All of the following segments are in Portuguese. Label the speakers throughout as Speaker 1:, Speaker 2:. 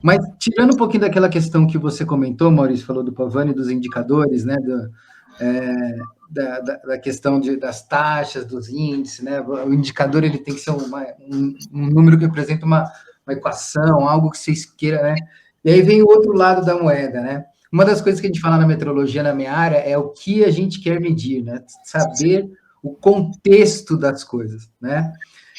Speaker 1: Mas tirando um pouquinho daquela questão que você comentou, Maurício, falou do Pavani, dos indicadores, né, da questão das taxas, dos índices, né, o indicador ele tem que ser um número que representa uma equação, algo que vocês queiram, né, e aí vem o outro lado da moeda, né, uma das coisas que a gente fala na metrologia, na minha área, é o que a gente quer medir, né, saber o contexto das coisas, né,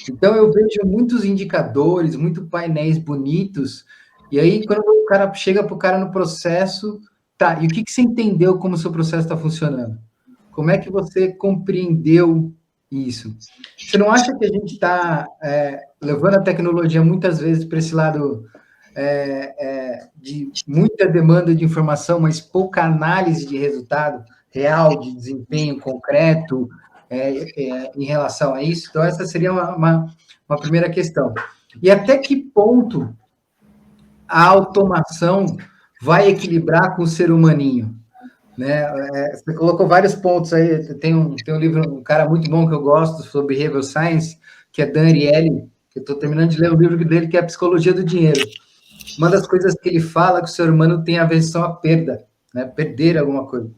Speaker 1: então eu vejo muitos indicadores, muitos painéis bonitos, e aí, quando o cara chega para o cara no processo, tá, e o que você entendeu como o seu processo está funcionando? Como é que você compreendeu isso? Você não acha que a gente está levando a tecnologia muitas vezes para esse lado de muita demanda de informação, mas pouca análise de resultado real, de desempenho concreto em relação a isso? Então, essa seria uma primeira questão. E até que ponto a automação vai equilibrar com o ser humaninho, né? Você colocou vários pontos aí, tem um livro, um cara muito bom que eu gosto, sobre Behavioral Science, que é Dan Ariely, que eu estou terminando de ler o livro dele, que é a Psicologia do Dinheiro. Uma das coisas que ele fala é que o ser humano tem aversão à perda, né? Perder alguma coisa.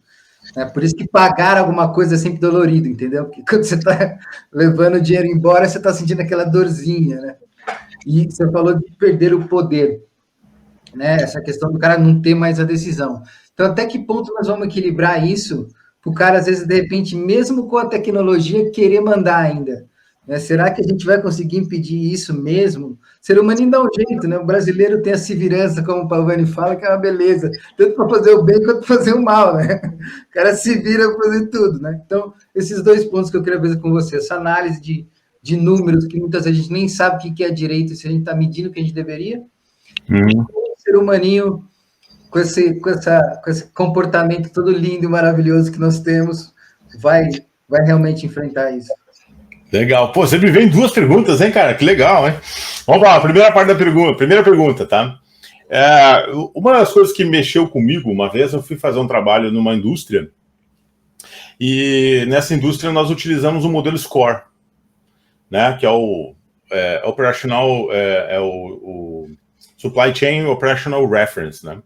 Speaker 1: Por isso que pagar alguma coisa é sempre dolorido, entendeu? Porque quando você está levando o dinheiro embora, você está sentindo aquela dorzinha, né? E você falou de perder o poder, né? Essa questão do cara não ter mais a decisão. Então, até que ponto nós vamos equilibrar isso para o cara, às vezes, de repente, mesmo com a tecnologia, querer mandar ainda? Né? Será que a gente vai conseguir impedir isso mesmo? O ser humano dá um jeito, né? O brasileiro tem a severança, como o Pavani fala, que é uma beleza, tanto para fazer o bem quanto para fazer o mal, né? O cara se vira para fazer tudo, né? Então, esses dois pontos que eu queria ver com você, essa análise de números, que muitas vezes a gente nem sabe o que é direito, se a gente está medindo o que a gente deveria, e o ser humaninho com esse comportamento todo lindo e maravilhoso que nós temos, vai realmente enfrentar isso.
Speaker 2: Legal. Pô, você me vem duas perguntas, hein, cara? Que legal, hein? Vamos lá, primeira parte da pergunta. Primeira pergunta, tá? Uma das coisas que mexeu comigo, uma vez eu fui fazer um trabalho numa indústria, e nessa indústria nós utilizamos o modelo SCORE, né? Que é o operational, o Supply Chain Operational Reference, né?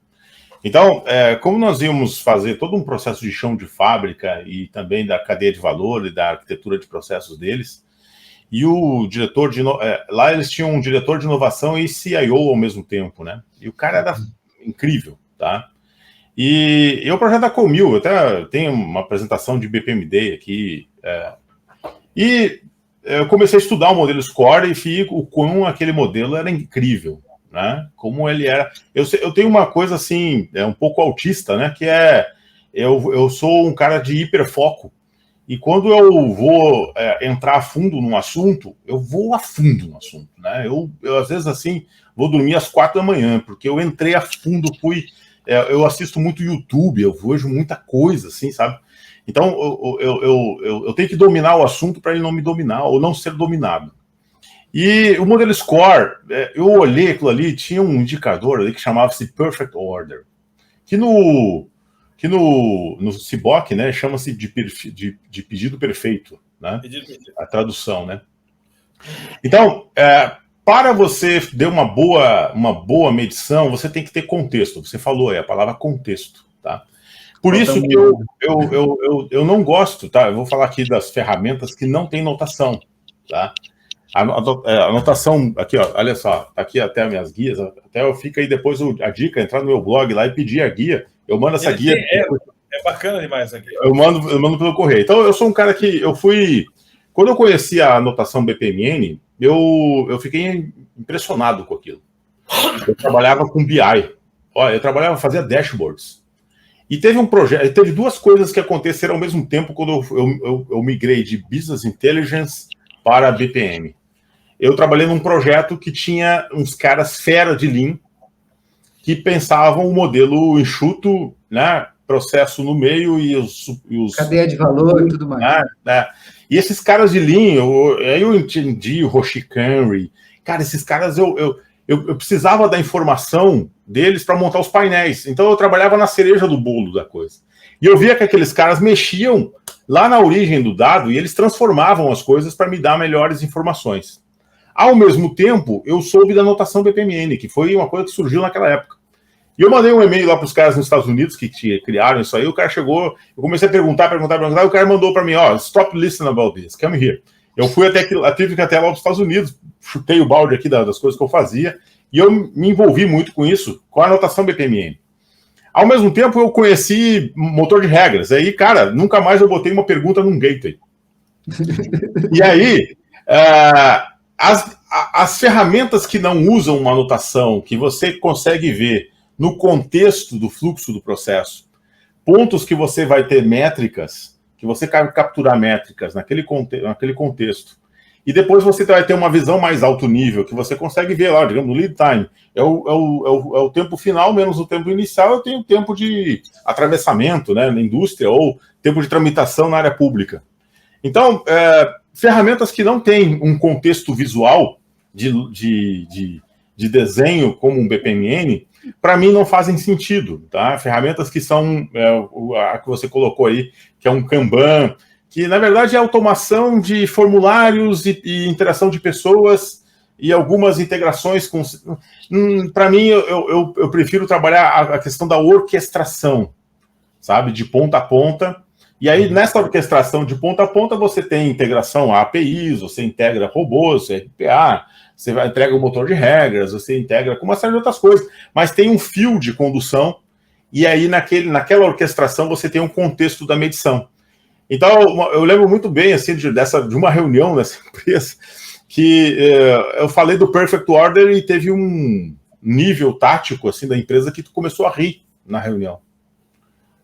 Speaker 2: Então, como nós íamos fazer todo um processo de chão de fábrica e também da cadeia de valor e da arquitetura de processos deles, e o diretor lá eles tinham um diretor de inovação e CIO ao mesmo tempo, né? E o cara era incrível, tá? E o projeto da Comil, eu até tenho uma apresentação de BPMD aqui, e eu comecei a estudar o modelo SCORE e vi o quão aquele modelo era incrível, né? Como ele era. Eu tenho uma coisa assim, um pouco autista, né? Que eu sou um cara de hiperfoco. E quando eu vou entrar a fundo num assunto, eu vou a fundo no assunto, né? Eu às vezes assim vou dormir às 4 da manhã, porque eu entrei a fundo, eu assisto muito YouTube, eu vejo muita coisa, assim, sabe? Então eu tenho que dominar o assunto para ele não me dominar ou não ser dominado. E o modelo SCORE, eu olhei aquilo ali, tinha um indicador ali que chamava-se Perfect Order, que no CBOC, né, chama-se de pedido perfeito, né? A tradução, né? Então, para você ter uma boa medição, você tem que ter contexto. Você falou aí a palavra contexto, tá? Por isso que eu não gosto, tá? Eu vou falar aqui das ferramentas que não tem notação, tá? A anotação aqui, ó, olha só, tá aqui até as minhas guias, até eu fico aí depois a dica, entrar no meu blog lá e pedir a guia. Eu mando essa guia.
Speaker 3: É bacana demais aqui.
Speaker 2: Eu mando pelo correio. Então, eu sou um cara que quando eu conheci a anotação BPMN, eu fiquei impressionado com aquilo. Eu trabalhava com BI. Olha, fazia dashboards. E teve duas coisas que aconteceram ao mesmo tempo quando eu migrei de Business Intelligence para BPM. Eu trabalhei num projeto que tinha uns caras fera de Lean que pensavam o modelo enxuto, né, processo no meio e os
Speaker 1: cadeia de valor e tudo mais.
Speaker 2: Né? E esses caras de Lean, eu entendi o Hoshikanri. Cara, esses caras, eu precisava da informação deles para montar os painéis. Então eu trabalhava na cereja do bolo da coisa. E eu via que aqueles caras mexiam lá na origem do dado e eles transformavam as coisas para me dar melhores informações. Ao mesmo tempo, eu soube da notação BPMN, que foi uma coisa que surgiu naquela época. E eu mandei um e-mail lá para os caras nos Estados Unidos que criaram isso aí, o cara chegou, eu comecei a perguntar, e o cara mandou para mim, stop listening about this, come here. Eu fui tive que até lá dos Estados Unidos, chutei o balde aqui das coisas que eu fazia, e eu me envolvi muito com isso, com a notação BPMN. Ao mesmo tempo, eu conheci motor de regras, aí, cara, nunca mais eu botei uma pergunta num gateway. E aí, as ferramentas que não usam uma notação, que você consegue ver no contexto do fluxo do processo, pontos que você vai ter métricas, que você vai capturar métricas naquele contexto, e depois você vai ter uma visão mais alto nível, que você consegue ver lá, digamos, no lead time, é o tempo final menos o tempo inicial, eu tenho tempo de atravessamento, né, na indústria, ou tempo de tramitação na área pública. Então, ferramentas que não têm um contexto visual de desenho como um BPMN, para mim não fazem sentido, tá? Ferramentas que são a que você colocou aí, que é um Kanban, que na verdade é automação de formulários e interação de pessoas e algumas integrações com... Para mim, eu prefiro trabalhar a questão da orquestração, sabe? De ponta a ponta. E aí, nessa orquestração de ponta a ponta, você tem integração a APIs, você integra robôs, RPA, você entrega o motor de regras, você integra com uma série de outras coisas, mas tem um fio de condução, e aí naquela orquestração você tem um contexto da medição. Então, eu lembro muito bem assim, de uma reunião nessa empresa, que eu falei do Perfect Order e teve um nível tático assim, da empresa que começou a rir na reunião.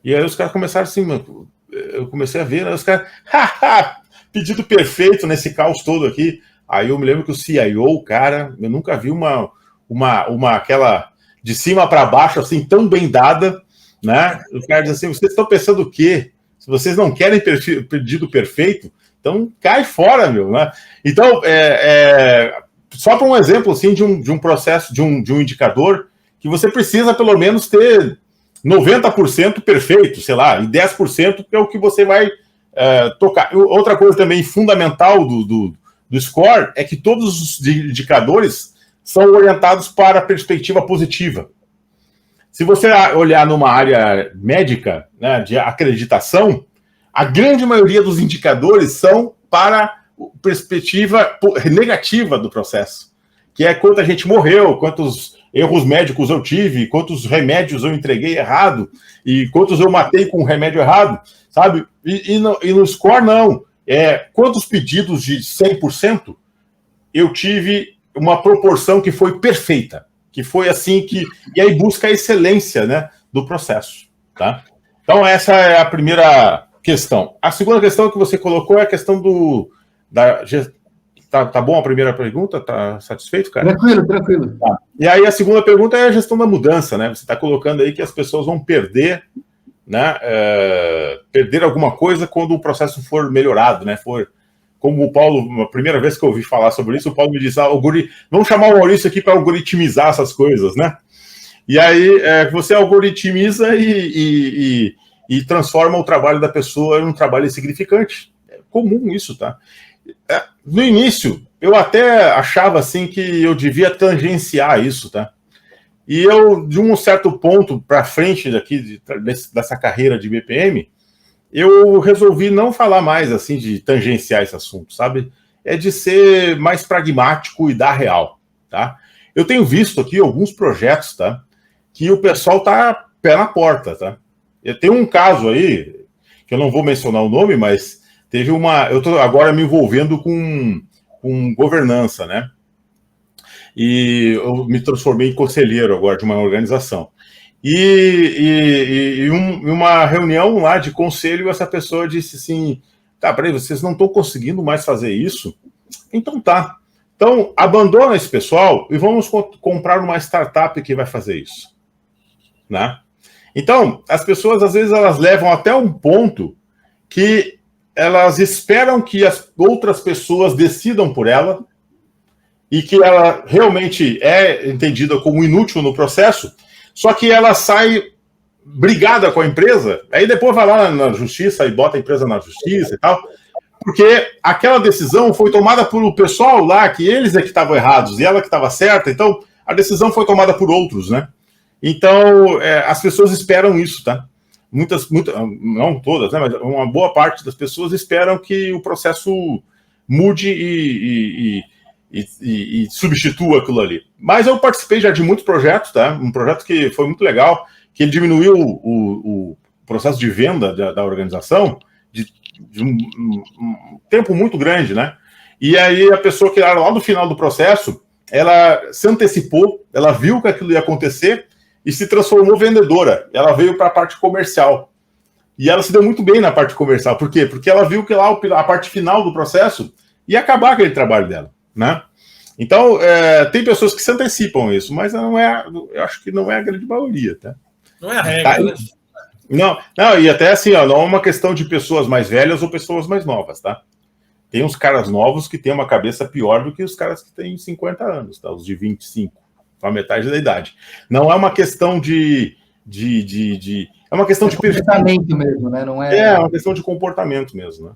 Speaker 2: E aí os caras começaram assim, eu comecei a ver, né, os caras, pedido perfeito nesse caos todo aqui. Aí eu me lembro que o CIO, cara, eu nunca vi uma aquela de cima para baixo, assim, tão bem dada, né? O cara diz assim, vocês estão pensando o quê? Se vocês não querem pedido perfeito, então cai fora, meu, né? Então, só para um exemplo, assim, de um processo, de um indicador, que você precisa, pelo menos, ter 90% perfeito, sei lá, e 10% é o que você vai tocar. Outra coisa também fundamental do score é que todos os indicadores são orientados para a perspectiva positiva. Se você olhar numa área médica, né, de acreditação, a grande maioria dos indicadores são para a perspectiva negativa do processo, que é quanta gente morreu, quantos erros médicos eu tive, quantos remédios eu entreguei errado e quantos eu matei com o remédio errado, sabe? E no score, não. Quantos pedidos de 100% eu tive uma proporção que foi perfeita, que foi assim que... E aí busca a excelência, né, do processo, tá? Então essa é a primeira questão. A segunda questão que você colocou é a questão Tá bom a primeira pergunta? Tá satisfeito, cara?
Speaker 1: Tranquilo.
Speaker 2: Tá. E aí a segunda pergunta é a gestão da mudança, né? Você está colocando aí que as pessoas vão perder, né? Perder alguma coisa quando o processo for melhorado, né? Como o Paulo, a primeira vez que eu ouvi falar sobre isso, o Paulo me disse, vamos chamar o Maurício aqui para algoritmizar essas coisas, né? E aí você algoritmiza e transforma o trabalho da pessoa em um trabalho insignificante. É comum isso, tá? No início, eu até achava assim que eu devia tangenciar isso, tá? E eu, de um certo ponto para frente dessa carreira de BPM, eu resolvi não falar mais assim de tangenciar esse assunto, sabe? É de ser mais pragmático e dar real, tá? Eu tenho visto aqui alguns projetos, tá? Que o pessoal tá pé na porta, tá? Eu tenho um caso aí, que eu não vou mencionar o nome, mas teve eu estou agora me envolvendo com governança, né? E eu me transformei em conselheiro agora de uma organização. E uma reunião lá de conselho, essa pessoa disse assim, tá, peraí, vocês não estão conseguindo mais fazer isso? Então tá. Então, abandona esse pessoal e vamos comprar uma startup que vai fazer isso, né? Então, as pessoas, às vezes, elas levam até um ponto que elas esperam que as outras pessoas decidam por ela e que ela realmente é entendida como inútil no processo, só que ela sai brigada com a empresa, aí depois vai lá na justiça e bota a empresa na justiça e tal, porque aquela decisão foi tomada por o pessoal lá, que eles é que estavam errados e ela que estava certa, então a decisão foi tomada por outros, né? Então, as pessoas esperam isso, tá? Muitas, não todas, né? Mas uma boa parte das pessoas esperam que o processo mude e substitua aquilo ali. Mas eu participei já de muitos projetos, tá? Um projeto que foi muito legal, que ele diminuiu o processo de venda da organização de um tempo muito grande, né? E aí a pessoa que era lá no final do processo, ela se antecipou, ela viu que aquilo ia acontecer e se transformou vendedora. Ela veio para a parte comercial. E ela se deu muito bem na parte comercial. Por quê? Porque ela viu que lá a parte final do processo ia acabar aquele trabalho dela, né? Então, tem pessoas que se antecipam isso, mas não é, eu acho que não é a grande maioria, tá?
Speaker 3: Não é a regra, né?
Speaker 2: Não, e até assim, ó, não é uma questão de pessoas mais velhas ou pessoas mais novas, tá? Tem uns caras novos que têm uma cabeça pior do que os caras que têm 50 anos, tá? Os de 25, a metade da idade. Não é uma questão é uma questão de
Speaker 1: comportamento mesmo, né? Não
Speaker 2: é uma questão de comportamento mesmo, né?